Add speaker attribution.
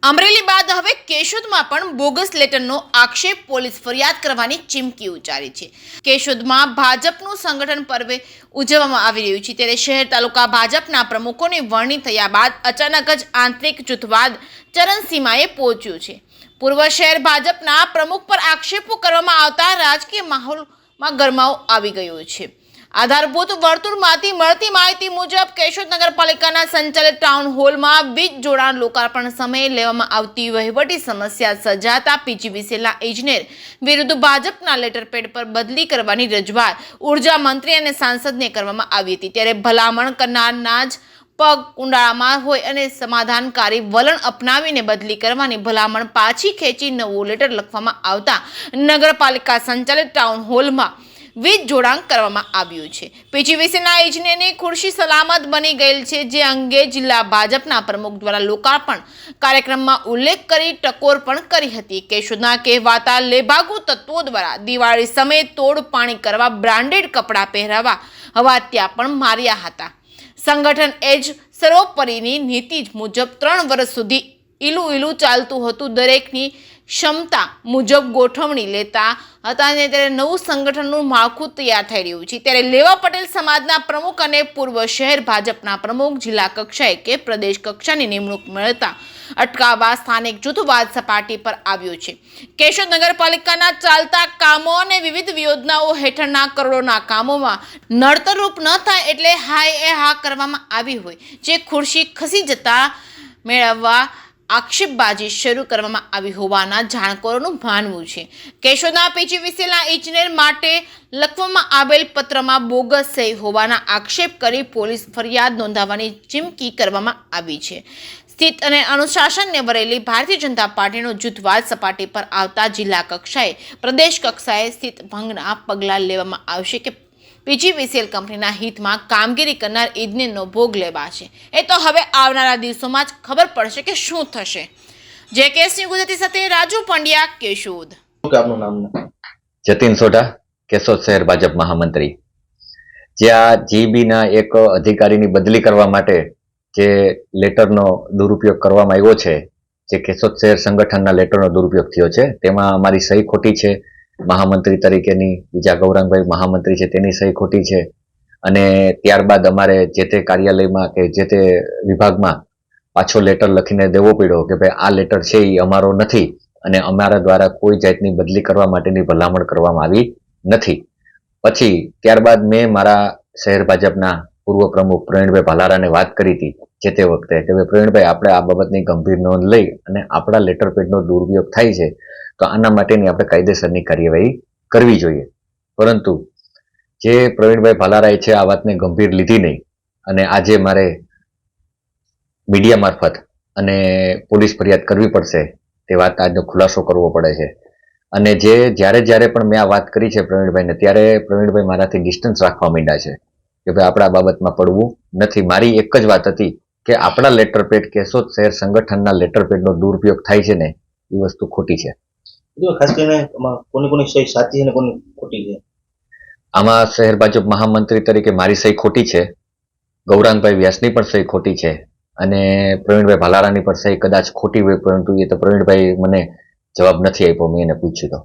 Speaker 1: અમરેલી બાદ હવે કેશોદમાં પણ બોગસ લેટરનો આક્ષેપ પોલીસ ફરિયાદ કરવાની ચીમકી ઉચ્ચારી છે। કેશોદમાં ભાજપનું સંગઠન પર્વ ઉજવવામાં આવી રહ્યું છે, ત્યારે શહેર તાલુકા ભાજપના પ્રમુખોની વરણી થયા બાદ અચાનક જ આંતરિક જૂથવાદ ચરમસીમાએ પહોંચ્યું છે। પૂર્વ શહેર ભાજપના પ્રમુખ પર આક્ષેપો કરવામાં આવતા રાજકીય માહોલમાં ગરમાવો આવી ગયો છે। આધારભૂત વર્તુળમાંથી મળતી માહિતી મુજબ કેશોદ નગરપાલિકાના સંચાલિત ટાઉન હોલમાં વીજ જોડાણ લોકાર્પણ સમયે લેવામાં આવતી વહીવટી સમસ્યા સર્જાતા પીજીવીસીએલના ઇજનેર વિરુદ્ધ ભાજપના લેટરપેડ પર બદલી કરવાની રજૂઆત ઉર્જા મંત્રી અને સાંસદને કરવામાં આવી હતી। ત્યારે ભલામણ કરનારના જ પગ કુંડાળામાં હોય અને સમાધાનકારી વલણ અપનાવીને બદલી કરવાની ભલામણ પાછી ખેંચી નવો લેટર લખવામાં આવતા નગરપાલિકા સંચાલિત ટાઉન હોલમાં વીજ જોડાણ કરવામાં આવ્યું છે। પીજીવીસીએલના ઇજનેરની ખુરશી સલામત બની ગયેલ છે, જે અંગે જિલ્લા ભાજપના પ્રમુખ દ્વારા લોકાર્પણ કાર્યક્રમમાં ઉલ્લેખ કરી ટકોર પણ કરી હતી। કેશોદના કહેવાતા લેભાગુ તત્વો દ્વારા દિવાળી સમયે તોડ પાણી કરવા બ્રાન્ડેડ કપડાં પહેરાવા હવાત્યા પણ માર્યા હતા। સંગઠન એ જ સર્વોપરીની નીતિ મુજબ 3 વર્ષ સુધી ઈલું ચાલતું હતું, દરેકની ક્ષમતા મુજબ ગોઠવણી લેતા હતા અને ત્યારે નવું સંગઠનનું માળખું તૈયાર થઈ રહ્યું છે। ત્યારે લેવા પટેલ સમાજના પ્રમુખ અને પૂર્વ શહેર ભાજપના પ્રમુખ જિલ્લા કક્ષાએ કે પ્રદેશ કક્ષાની નિમણૂક મળતા અટકાવવા સ્થાનિક જૂથવાદ સપાટી પર આવ્યો છે। કેશોદ નગરપાલિકાના ચાલતા કામો અને વિવિધ યોજનાઓ હેઠળના કરોડોના કામોમાં નડતરરૂપ ન થાય એટલે હા કરવામાં આવી હોય, જે ખુરશી ખસી જતા મેળવવા આક્ષેપબાજી શરૂ કરવામાં આવી હોવાના જાણકારોનું માનવું છે। કેશોદના પીજીવીસીએલના ઇજનેર માટે લખવામાં આવેલ પત્રમાં બોગસ સહી હોવાના આક્ષેપ કરી પોલીસ ફરિયાદ નોંધાવવાની ચીમકી કરવામાં આવી છે। સ્થિત અને અનુશાસનને વરેલી ભારતીય જનતા પાર્ટીનો જૂથવાદ સપાટી પર આવતા જિલ્લા કક્ષાએ પ્રદેશ કક્ષાએ સ્થિત ભંગના પગલાં લેવામાં આવશે કે પીજીવીસીએલ કંપનીના હિતમાં કામગીરી કરનાર ઇજનેરનો ભોગ લેવાશે। એ તો હવે આવનારા દિવસોમાં જ ખબર પડશે કે શું થશે। જેકેએસની ગુજરાતી સાથે રાજુ પંડ્યા, કેશોદ।
Speaker 2: આપનું નામ? જતીન સોઢા, કેશોદ શહેર ભાજપ મહામંત્રી। જ્યાં જીબીના એક અધિકારીની બદલી કરવા માટે જે લેટરનો દુરુપયોગ કરવામાં આવ્યો છે, જે કેશોદ શહેર સંગઠનના લેટરનો દુરુપયોગ થયો છે, તેમાં અમારી સહી ખોટી છે। મહામંત્રી તરીકેની બીજા ગૌરાંગભાઈ મહામંત્રી છે તેની સહી ખોટી છે, અને ત્યારબાદ અમારે જે તે કાર્યાલયમાં કે જે તે વિભાગમાં પાછો લેટર લખીને દેવો પડ્યો કે ભાઈ આ લેટર છે એ અમારો નથી અને અમારા દ્વારા કોઈ જાતની બદલી કરવા માટેની ભલામણ કરવામાં આવી નથી। પછી ત્યારબાદ મેં મારા શહેર ભાજપના પૂર્વ પ્રમુખ પ્રવીણભાઈ ભાલારાને વાત કરી હતી જે તે વખતે કે ભાઈ પ્રવીણભાઈ, આપણે આ બાબતની ગંભીર નોંધ લઈ અને આપણા લેટર પેડનો દુરુપયોગ થાય છે તો આના માટેની આપણે કાયદેસરની કાર્યવાહી કરવી જોઈએ। પરંતુ જે પ્રવીણભાઈ ભાલારાએ છે આ વાતને ગંભીર લીધી નહીં અને આજે મારે મીડિયા મારફત અને પોલીસ ફરિયાદ કરવી પડશે તે વાત આજનો ખુલાસો કરવો પડે છે। અને જ્યારે પણ મેં આ વાત કરી છે પ્રવીણભાઈને, ત્યારે પ્રવીણભાઈ મારાથી ડિસ્ટન્સ રાખવા માંડ્યા છે કે ભાઈ આપણે આ બાબતમાં પડવું નથી। મારી એક જ વાત હતી કે આપણા લેટર પેડ કેશોદ શહેર સંગઠનના લેટર પેડનો દુરુપયોગ થાય છે ને એ વસ્તુ ખોટી છે।
Speaker 3: ખાસ કરીને કોની સહી સાચી અને કોની ખોટી છે?
Speaker 2: આમાં શહેર ભાજપ મહામંત્રી તરીકે મારી સહી ખોટી છે, ગૌરાંગભાઈ વ્યાસની પણ સહી ખોટી છે અને પ્રવીણભાઈ ભાલારાની પણ સહી કદાચ ખોટી હોય, પરંતુ એ તો પ્રવીણભાઈ મને જવાબ નથી આપ્યો, મેં એને પૂછ્યું તો।